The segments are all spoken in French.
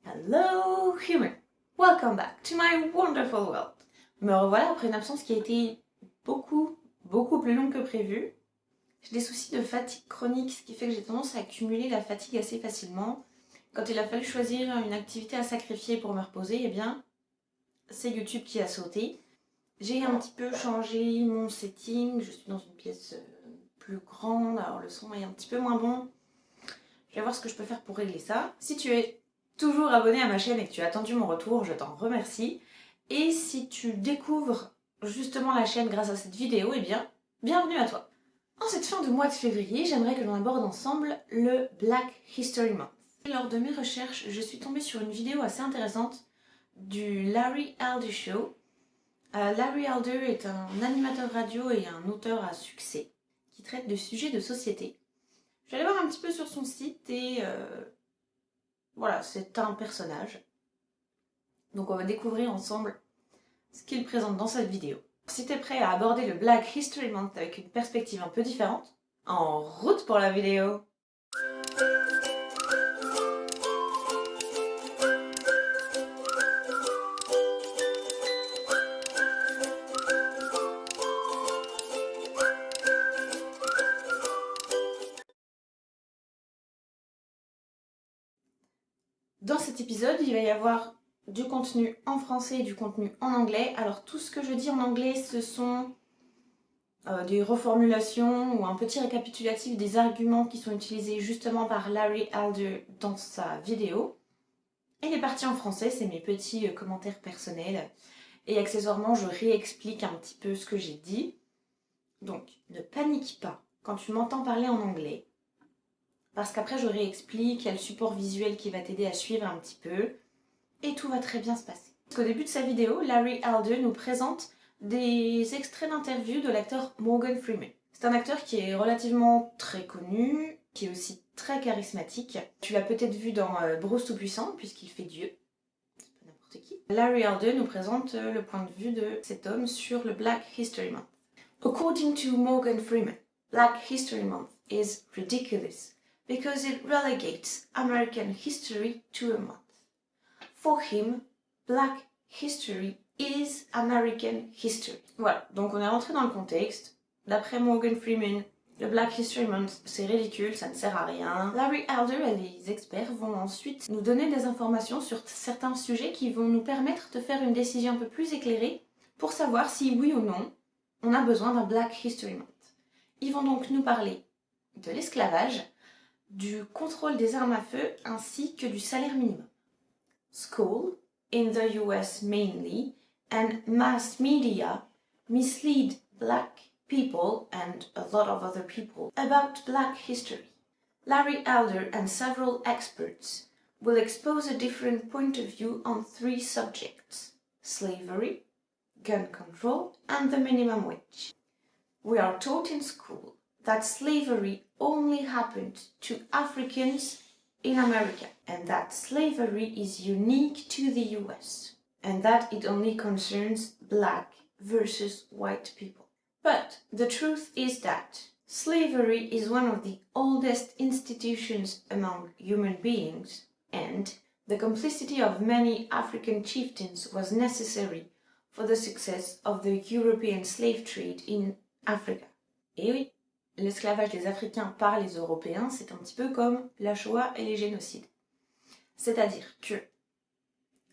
Hello human! Welcome back to my wonderful world! Me revoilà après une absence qui a été beaucoup plus longue que prévu. J'ai des soucis de fatigue chronique, ce qui fait que j'ai tendance à accumuler la fatigue assez facilement. Quand il a fallu choisir une activité à sacrifier pour me reposer, eh bien, c'est YouTube qui a sauté. J'ai un petit peu changé mon setting, je suis dans une pièce plus grande, alors le son est un petit peu moins bon. Je vais voir ce que je peux faire pour régler ça. Si tu es toujours abonné à ma chaîne et que tu as attendu mon retour, je t'en remercie. Et si tu découvres justement la chaîne grâce à cette vidéo, eh bien, bienvenue à toi. En cette fin de mois de février, j'aimerais que l'on aborde ensemble le Black History Month. Lors de mes recherches, je suis tombée sur une vidéo assez intéressante du Larry Elder Show. Larry Elder est un animateur radio et un auteur à succès qui traite de sujets de société. Je vais aller voir un petit peu sur son site et voilà, c'est un personnage. Donc on va découvrir ensemble ce qu'il présente dans cette vidéo. Si t'es prêt à aborder le Black History Month avec une perspective un peu différente, en route pour la vidéo! Dans cet épisode, il va y avoir du contenu en français et du contenu en anglais. Alors tout ce que je dis en anglais, ce sont des reformulations ou un petit récapitulatif des arguments qui sont utilisés justement par Larry Elder dans sa vidéo. Et les parties en français, c'est mes petits commentaires personnels. Et accessoirement, je réexplique un petit peu ce que j'ai dit. Donc, ne panique pas quand tu m'entends parler en anglais. Parce qu'après, je réexplique, il y a le support visuel qui va t'aider à suivre un petit peu. Et tout va très bien se passer. Au début de sa vidéo, Larry Elder nous présente des extraits d'interviews de l'acteur Morgan Freeman. C'est un acteur qui est relativement très connu, qui est aussi très charismatique. Tu l'as peut-être vu dans Bruce Tout-Puissant, puisqu'il fait Dieu. C'est pas n'importe qui. Larry Elder nous présente le point de vue de cet homme sur le Black History Month. According to Morgan Freeman, Black History Month is ridiculous because it relegates American history to a month. For him, Black history is American history. Voilà, donc on est rentré dans le contexte. D'après Morgan Freeman, le Black History Month, c'est ridicule, ça ne sert à rien. Larry Elder et les experts vont ensuite nous donner des informations sur certains sujets qui vont nous permettre de faire une décision un peu plus éclairée pour savoir si oui ou non on a besoin d'un Black History Month. Ils vont donc nous parler de l'esclavage, du contrôle des armes à feu ainsi que du salaire minimum. School, in the US mainly, and mass media mislead black people and a lot of other people about black history. Larry Elder and several experts will expose a different point of view on 3 subjects: slavery, gun control, and the minimum wage. We are taught in school that slavery only happened to Africans in America, and that slavery is unique to the US, and that it only concerns black versus white people. But the truth is that slavery is one of the oldest institutions among human beings, and the complicity of many African chieftains was necessary for the success of the European slave trade in Africa. Et oui, l'esclavage des Africains par les Européens, c'est un petit peu comme la Shoah et les génocides. C'est-à-dire que,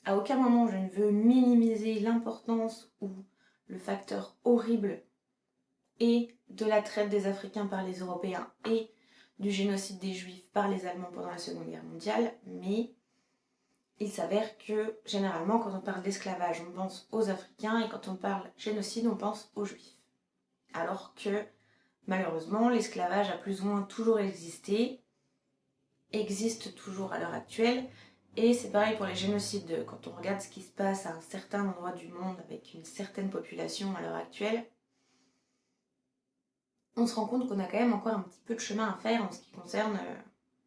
à aucun moment je ne veux minimiser l'importance ou le facteur horrible et de la traite des Africains par les Européens et du génocide des Juifs par les Allemands pendant la Seconde Guerre mondiale, mais il s'avère que, généralement, quand on parle d'esclavage, on pense aux Africains, et quand on parle génocide, on pense aux Juifs. Alors que, malheureusement, l'esclavage a plus ou moins toujours existé, existe toujours à l'heure actuelle, et c'est pareil pour les génocides. Quand on regarde ce qui se passe à un certain endroit du monde avec une certaine population à l'heure actuelle, on se rend compte qu'on a quand même encore un petit peu de chemin à faire en ce qui concerne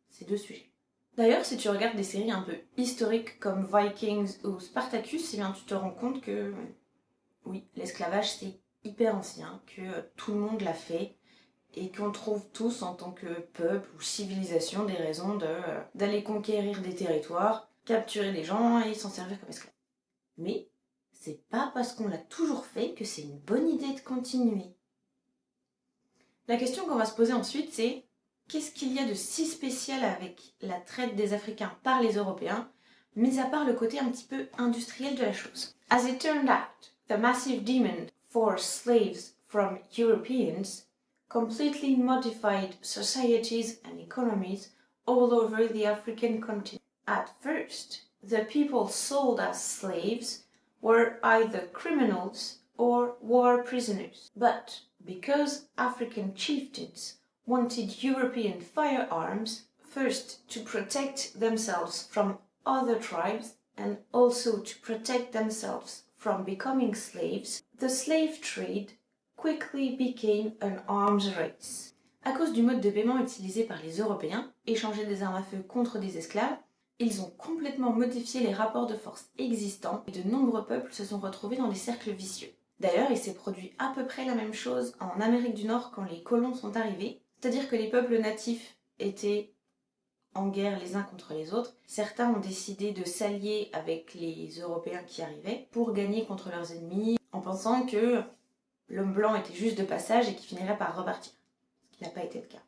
ces 2 sujets. D'ailleurs, si tu regardes des séries un peu historiques comme Vikings ou Spartacus, eh bien, tu te rends compte que, oui, l'esclavage c'est hyper ancien, que tout le monde l'a fait, et qu'on trouve tous en tant que peuple ou civilisation des raisons d'aller conquérir des territoires capturer des gens et s'en servir comme esclaves. Mais c'est pas parce qu'on l'a toujours fait que c'est une bonne idée de continuer. La question qu'on va se poser ensuite, c'est qu'est-ce qu'il y a de si spécial avec la traite des Africains par les Européens, mis à part le côté un petit peu industriel de la chose. As it turned out, the massive demand for slaves from Europeans completely modified societies and economies all over the African continent. At first, the people sold as slaves were either criminals or war prisoners. But because African chieftains wanted European firearms, first to protect themselves from other tribes and also to protect themselves from becoming slaves, the slave trade quickly became an arms race. À cause du mode de paiement utilisé par les Européens, échanger des armes à feu contre des esclaves, ils ont complètement modifié les rapports de force existants et de nombreux peuples se sont retrouvés dans des cercles vicieux. D'ailleurs, il s'est produit à peu près la même chose en Amérique du Nord quand les colons sont arrivés, c'est-à-dire que les peuples natifs étaient en guerre les uns contre les autres. Certains ont décidé de s'allier avec les Européens qui arrivaient pour gagner contre leurs ennemis, en pensant que l'homme blanc était juste de passage et qu'il finirait par repartir, ce qui n'a pas été le cas.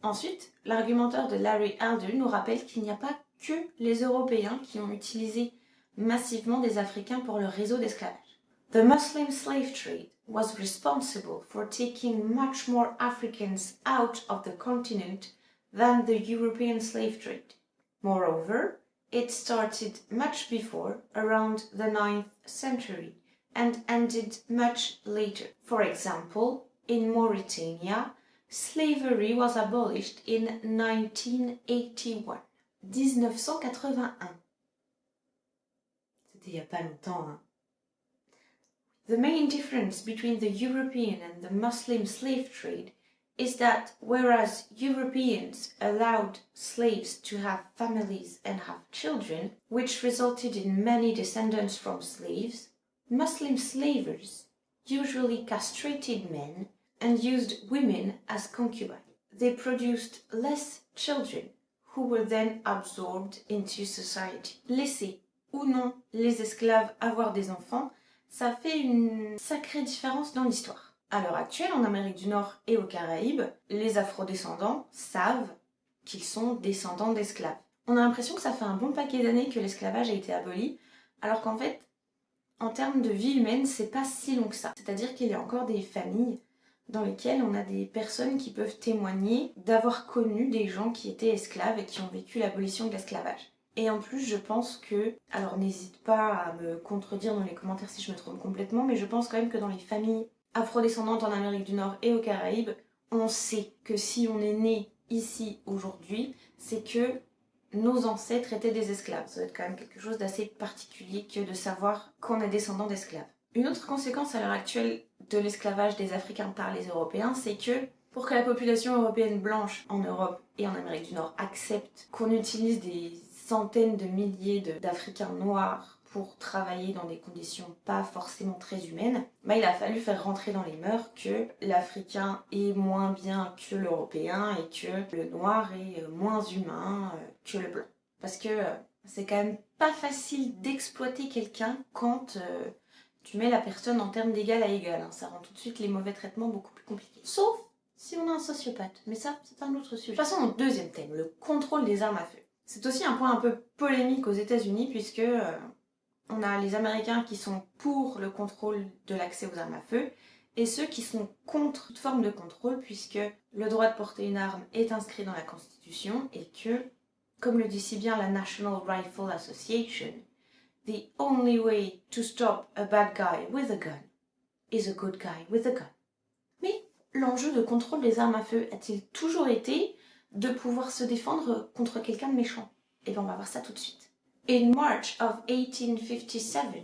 Ensuite, l'argumentaire de Larry Elder nous rappelle qu'il n'y a pas que les Européens qui ont utilisé massivement des Africains pour leur réseau d'esclavage. The Muslim slave trade was responsible for taking much more Africans out of the continent than the European slave trade. Moreover, it started much before, around the 9th century, and ended much later. For example, in Mauritania, slavery was abolished in 1981. 1981. C'était il y a pas longtemps, hein. The main difference between the European and the Muslim slave trade is that whereas Europeans allowed slaves to have families and have children, which resulted in many descendants from slaves, Muslim slavers usually castrated men and used women as concubines. They produced less children who were then absorbed into society. Laisser ou non les esclaves avoir des enfants, ça fait une sacrée différence dans l'histoire. À l'heure actuelle, en Amérique du Nord et aux Caraïbes, les afrodescendants savent qu'ils sont descendants d'esclaves. On a l'impression que ça fait un bon paquet d'années que l'esclavage a été aboli, alors qu'en fait, en termes de vie humaine, c'est pas si long que ça. C'est-à-dire qu'il y a encore des familles dans lesquelles on a des personnes qui peuvent témoigner d'avoir connu des gens qui étaient esclaves et qui ont vécu l'abolition de l'esclavage. Et en plus, je pense que, alors n'hésite pas à me contredire dans les commentaires si je me trompe complètement, mais je pense quand même que dans les familles afrodescendantes en Amérique du Nord et aux Caraïbes, on sait que si on est né ici aujourd'hui, c'est que nos ancêtres étaient des esclaves. Ça doit être quand même quelque chose d'assez particulier que de savoir qu'on est descendant d'esclaves. Une autre conséquence à l'heure actuelle de l'esclavage des Africains par les Européens, c'est que pour que la population européenne blanche en Europe et en Amérique du Nord accepte qu'on utilise des centaines de milliers d'Africains noirs pour travailler dans des conditions pas forcément très humaines, il a fallu faire rentrer dans les mœurs que l'Africain est moins bien que l'Européen et que le noir est moins humain que le blanc. Parce que c'est quand même pas facile d'exploiter quelqu'un quand tu mets la personne en termes d'égal à égal. Hein. Ça rend tout de suite les mauvais traitements beaucoup plus compliqués. Sauf si on a un sociopathe. Mais ça, c'est un autre sujet. Passons au deuxième thème, le contrôle des armes à feu. C'est aussi un point un peu polémique aux États-Unis puisque on a les Américains qui sont pour le contrôle de l'accès aux armes à feu et ceux qui sont contre toute forme de contrôle puisque le droit de porter une arme est inscrit dans la Constitution et que, comme le dit si bien la National Rifle Association, the only way to stop a bad guy with a gun is a good guy with a gun. Mais l'enjeu de contrôle des armes à feu a-t-il toujours été de pouvoir se défendre contre quelqu'un de méchant? Et bien on va voir ça tout de suite. In March of 1857,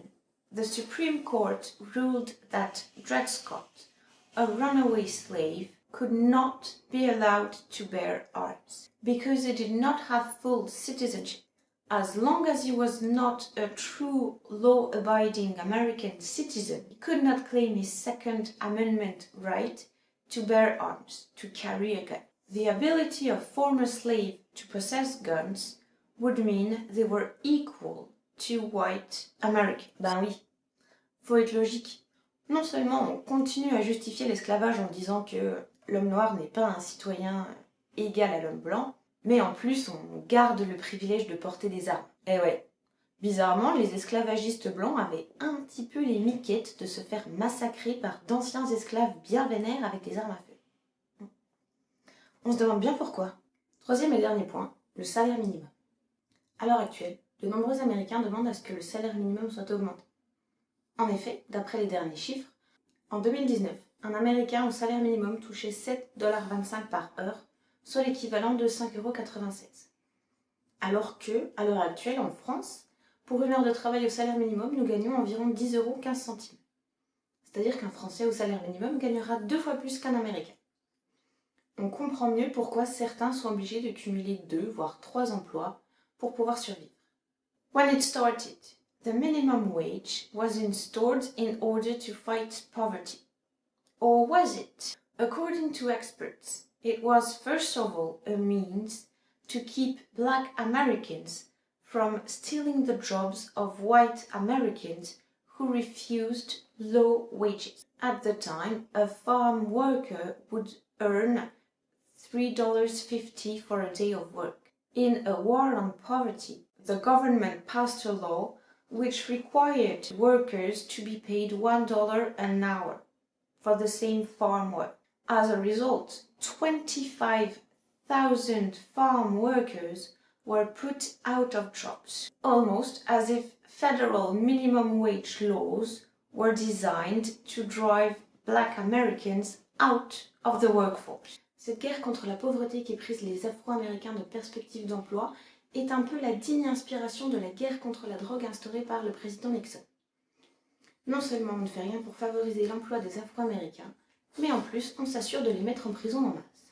the Supreme Court ruled that Dred Scott, a runaway slave, could not be allowed to bear arms because he did not have full citizenship. As long as he was not a true law-abiding American citizen, he could not claim his Second Amendment right to bear arms, to carry a gun. The ability of former slaves to possess guns would mean they were equal to white Americans. Ben oui, faut être logique. Non seulement on continue à justifier l'esclavage en disant que l'homme noir n'est pas un citoyen égal à l'homme blanc, mais en plus on garde le privilège de porter des armes. Eh ouais, bizarrement, les esclavagistes blancs avaient un petit peu les miquettes de se faire massacrer par d'anciens esclaves bien vénères avec des armes à feu. On se demande bien pourquoi. Troisième et dernier point, le salaire minimum. À l'heure actuelle, de nombreux Américains demandent à ce que le salaire minimum soit augmenté. En effet, d'après les derniers chiffres, en 2019, un Américain au salaire minimum touchait 7,25$ par heure, soit l'équivalent de 5,96€. Alors que, à l'heure actuelle, en France, pour une heure de travail au salaire minimum, nous gagnons environ 10,15€. C'est-à-dire qu'un Français au salaire minimum gagnera 2 fois plus qu'un Américain. On comprend mieux pourquoi certains sont obligés de cumuler 2 voire 3 emplois pour pouvoir survivre. When it started, the minimum wage was instaured in order to fight poverty. Or was it? According to experts, it was first of all a means to keep black Americans from stealing the jobs of white Americans who refused low wages. At the time, a farm worker would earn $3.50 for a day of work. In a war on poverty, the government passed a law which required workers to be paid $1 an hour for the same farm work. As a result, 25,000 farm workers were put out of jobs, almost as if federal minimum wage laws were designed to drive black Americans out of the workforce. Cette guerre contre la pauvreté qui prise les Afro-Américains de perspectives d'emploi est un peu la digne inspiration de la guerre contre la drogue instaurée par le président Nixon. Non seulement on ne fait rien pour favoriser l'emploi des Afro-Américains, mais en plus on s'assure de les mettre en prison en masse.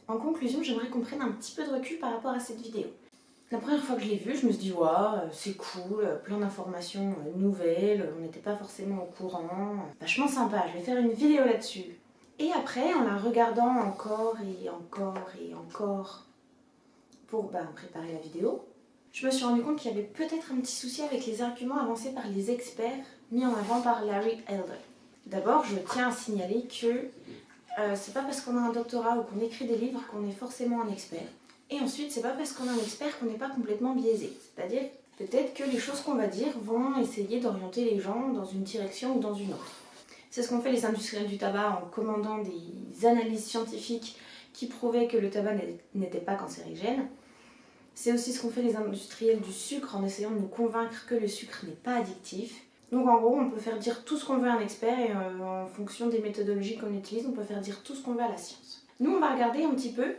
En conclusion, j'aimerais qu'on prenne un petit peu de recul par rapport à cette vidéo. La première fois que je l'ai vue, je me suis dit waouh, c'est cool, plein d'informations nouvelles, on n'était pas forcément au courant, vachement sympa, je vais faire une vidéo là-dessus. Et après, en la regardant encore et encore et encore pour préparer la vidéo, je me suis rendu compte qu'il y avait peut-être un petit souci avec les arguments avancés par les experts mis en avant par Larry Elder. D'abord, je tiens à signaler que c'est pas parce qu'on a un doctorat ou qu'on écrit des livres qu'on est forcément un expert. Et ensuite, c'est pas parce qu'on a un expert qu'on n'est pas complètement biaisé. C'est-à-dire, peut-être que les choses qu'on va dire vont essayer d'orienter les gens dans une direction ou dans une autre. C'est ce qu'ont fait les industriels du tabac en commandant des analyses scientifiques qui prouvaient que le tabac n'était pas cancérigène. C'est aussi ce qu'ont fait les industriels du sucre en essayant de nous convaincre que le sucre n'est pas addictif. Donc en gros, on peut faire dire tout ce qu'on veut à un expert et en fonction des méthodologies qu'on utilise, on peut faire dire tout ce qu'on veut à la science. Nous, on va regarder un petit peu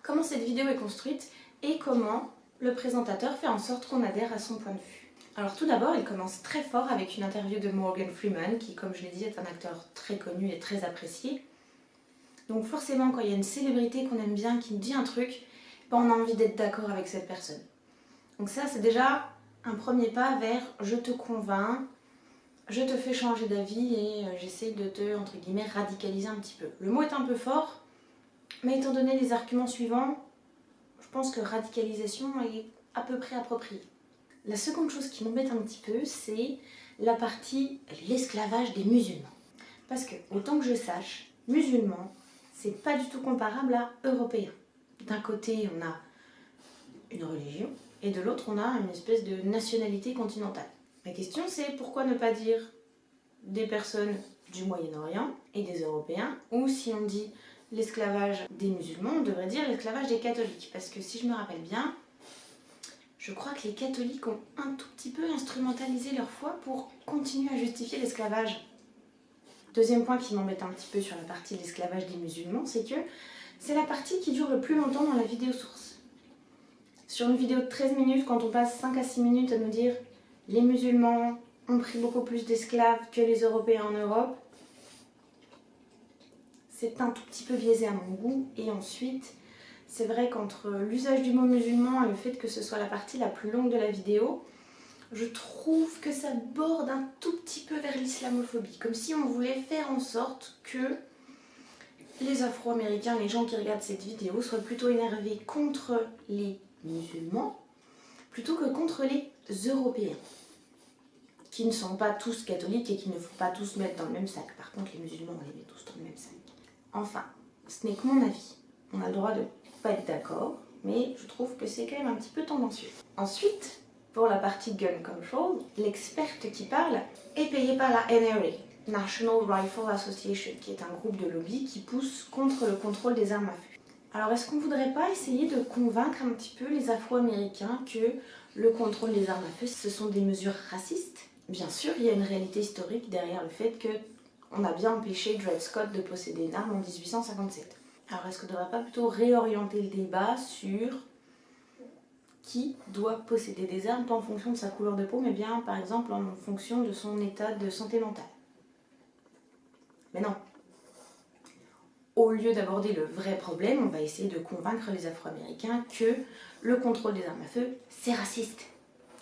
comment cette vidéo est construite et comment le présentateur fait en sorte qu'on adhère à son point de vue. Alors tout d'abord, il commence très fort avec une interview de Morgan Freeman, qui, comme je l'ai dit, est un acteur très connu et très apprécié. Donc forcément, quand il y a une célébrité qu'on aime bien, qui nous dit un truc, on a envie d'être d'accord avec cette personne. Donc ça, c'est déjà un premier pas vers « je te convainc », je te fais changer d'avis et j'essaie de te, entre guillemets, radicaliser un petit peu. Le mot est un peu fort, mais étant donné les arguments suivants, je pense que radicalisation est à peu près appropriée. La seconde chose qui m'embête un petit peu, c'est la partie l'esclavage des musulmans. Parce que, autant que je sache, musulmans, c'est pas du tout comparable à européens. D'un côté, on a une religion, et de l'autre, on a une espèce de nationalité continentale. Ma question, c'est pourquoi ne pas dire des personnes du Moyen-Orient et des Européens, ou si on dit l'esclavage des musulmans, on devrait dire l'esclavage des catholiques. Parce que si je me rappelle bien, je crois que les catholiques ont un tout petit peu instrumentalisé leur foi pour continuer à justifier l'esclavage. Deuxième point qui m'embête un petit peu sur la partie de l'esclavage des musulmans, c'est que c'est la partie qui dure le plus longtemps dans la vidéo source. Sur une vidéo de 13 minutes, quand on passe 5 à 6 minutes à nous dire « les musulmans ont pris beaucoup plus d'esclaves que les Européens en Europe », c'est un tout petit peu biaisé à mon goût. Et ensuite, c'est vrai qu'entre l'usage du mot musulman et le fait que ce soit la partie la plus longue de la vidéo, je trouve que ça borde un tout petit peu vers l'islamophobie. Comme si on voulait faire en sorte que les Afro-Américains, les gens qui regardent cette vidéo, soient plutôt énervés contre les musulmans, plutôt que contre les Européens, qui ne sont pas tous catholiques et qui ne faut pas tous mettre dans le même sac. Par contre, les musulmans, on les met tous dans le même sac. Enfin, ce n'est que mon avis. On a le droit de pas être d'accord, mais je trouve que c'est quand même un petit peu tendancieux. Ensuite, pour la partie gun control, l'experte qui parle est payée par la NRA, National Rifle Association, qui est un groupe de lobby qui pousse contre le contrôle des armes à feu. Alors est-ce qu'on ne voudrait pas essayer de convaincre un petit peu les Afro-Américains que le contrôle des armes à feu, ce sont des mesures racistes? Bien sûr, il y a une réalité historique derrière le fait qu'on a bien empêché Dred Scott de posséder une arme en 1857. Alors est-ce qu'on ne devrait pas plutôt réorienter le débat sur qui doit posséder des armes, pas en fonction de sa couleur de peau, mais bien par exemple en fonction de son état de santé mentale? Mais non. Au lieu d'aborder le vrai problème, on va essayer de convaincre les Afro-Américains que le contrôle des armes à feu, c'est raciste.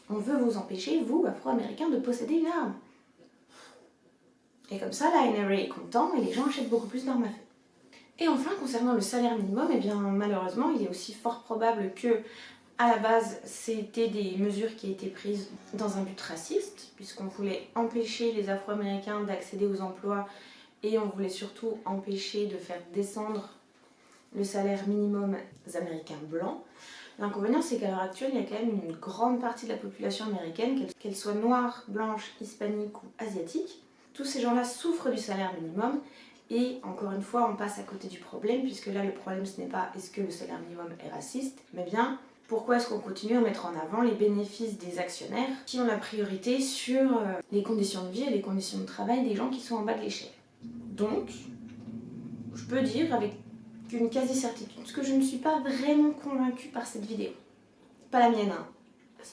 On veut vous empêcher, vous, Afro-Américains, de posséder une arme. Et comme ça, la NRA est content et les gens achètent beaucoup plus d'armes à feu. Et enfin, concernant le salaire minimum, eh bien malheureusement, il est aussi fort probable que, à la base, c'était des mesures qui étaient prises dans un but raciste, puisqu'on voulait empêcher les Afro-Américains d'accéder aux emplois et on voulait surtout empêcher de faire descendre le salaire minimum des Américains blancs. L'inconvénient, c'est qu'à l'heure actuelle, il y a quand même une grande partie de la population américaine, qu'elle soit noire, blanche, hispanique ou asiatique. Tous ces gens-là souffrent du salaire minimum et encore une fois, on passe à côté du problème, puisque là, le problème, ce n'est pas est-ce que le salaire minimum est raciste, mais bien pourquoi est-ce qu'on continue à mettre en avant les bénéfices des actionnaires qui ont la priorité sur les conditions de vie et les conditions de travail des gens qui sont en bas de l'échelle. Donc, je peux dire avec une quasi-certitude que je ne suis pas vraiment convaincue par cette vidéo. Pas la mienne, hein.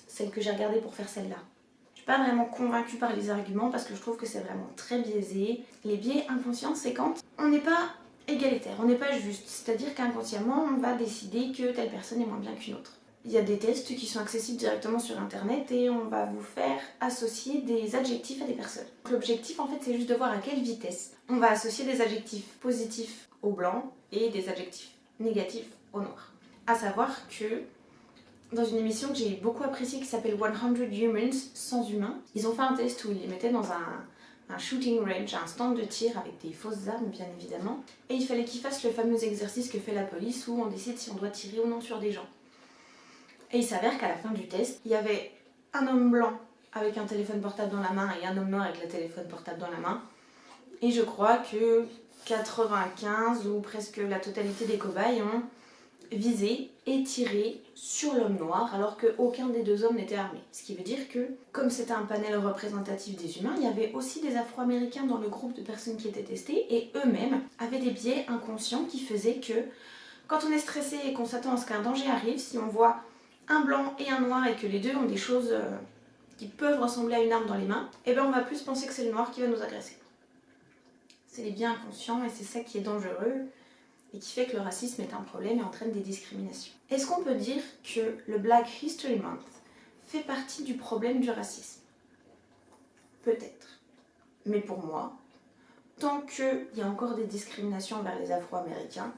Celle que j'ai regardée pour faire celle-là. Je suis pas vraiment convaincue par les arguments parce que je trouve que c'est vraiment très biaisé. Les biais inconscients, c'est quand on n'est pas égalitaire, on n'est pas juste. C'est-à-dire qu'inconsciemment, on va décider que telle personne est moins bien qu'une autre. Il y a des tests qui sont accessibles directement sur internet et on va vous faire associer des adjectifs à des personnes. L'objectif en fait c'est juste de voir à quelle vitesse on va associer des adjectifs positifs aux blancs et des adjectifs négatifs aux noirs. À savoir que dans une émission que j'ai beaucoup appréciée qui s'appelle 100 Humans, 100 humains, ils ont fait un test où ils les mettaient dans un shooting range, un stand de tir avec des fausses armes bien évidemment, et il fallait qu'ils fassent le fameux exercice que fait la police où on décide si on doit tirer ou non sur des gens. Et il s'avère qu'à la fin du test, il y avait un homme blanc avec un téléphone portable dans la main et un homme noir avec le téléphone portable dans la main. Et je crois que 95 ou presque la totalité des cobayes ont visé et tiré sur l'homme noir alors qu'aucun des deux hommes n'était armé. Ce qui veut dire que, comme c'était un panel représentatif des humains, il y avait aussi des Afro-Américains dans le groupe de personnes qui étaient testées et eux-mêmes avaient des biais inconscients qui faisaient que quand on est stressé et qu'on s'attend à ce qu'un danger arrive, si on voit un blanc et un noir et que les deux ont des choses qui peuvent ressembler à une arme dans les mains, et bien on va plus penser que c'est le noir qui va nous agresser. C'est les biais inconscients et c'est ça qui est dangereux et qui fait que le racisme est un problème et entraîne des discriminations. Est-ce qu'on peut dire que le Black History Month fait partie du problème du racisme? Peut-être. Mais pour moi, tant qu'il y a encore des discriminations envers les Afro-Américains,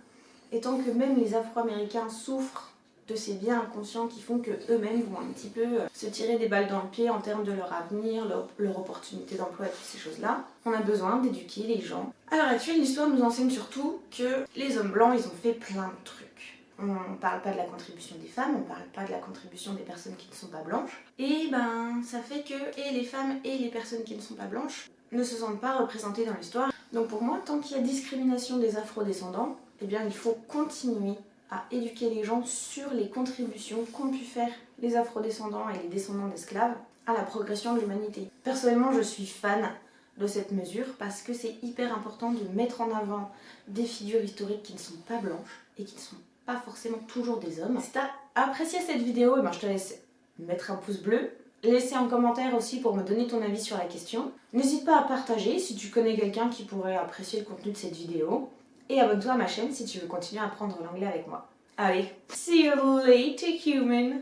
et tant que même les Afro-Américains souffrent de ces biais inconscients qui font qu'eux-mêmes vont un petit peu se tirer des balles dans le pied en termes de leur avenir, leur opportunité d'emploi et toutes ces choses-là. On a besoin d'éduquer les gens. À l'heure actuelle, l'histoire nous enseigne surtout que les hommes blancs, ils ont fait plein de trucs. On ne parle pas de la contribution des femmes, on ne parle pas de la contribution des personnes qui ne sont pas blanches. Et ben, ça fait que et les femmes et les personnes qui ne sont pas blanches ne se sentent pas représentées dans l'histoire. Donc pour moi, tant qu'il y a discrimination des afro-descendants, eh bien il faut continuer à éduquer les gens sur les contributions qu'ont pu faire les afrodescendants et les descendants d'esclaves à la progression de l'humanité. Personnellement, je suis fan de cette mesure parce que c'est hyper important de mettre en avant des figures historiques qui ne sont pas blanches et qui ne sont pas forcément toujours des hommes. Si t'as apprécié cette vidéo, je te laisse mettre un pouce bleu, laisser un commentaire aussi pour me donner ton avis sur la question. N'hésite pas à partager si tu connais quelqu'un qui pourrait apprécier le contenu de cette vidéo. Et abonne-toi à ma chaîne si tu veux continuer à apprendre l'anglais avec moi. Allez, see you later, human!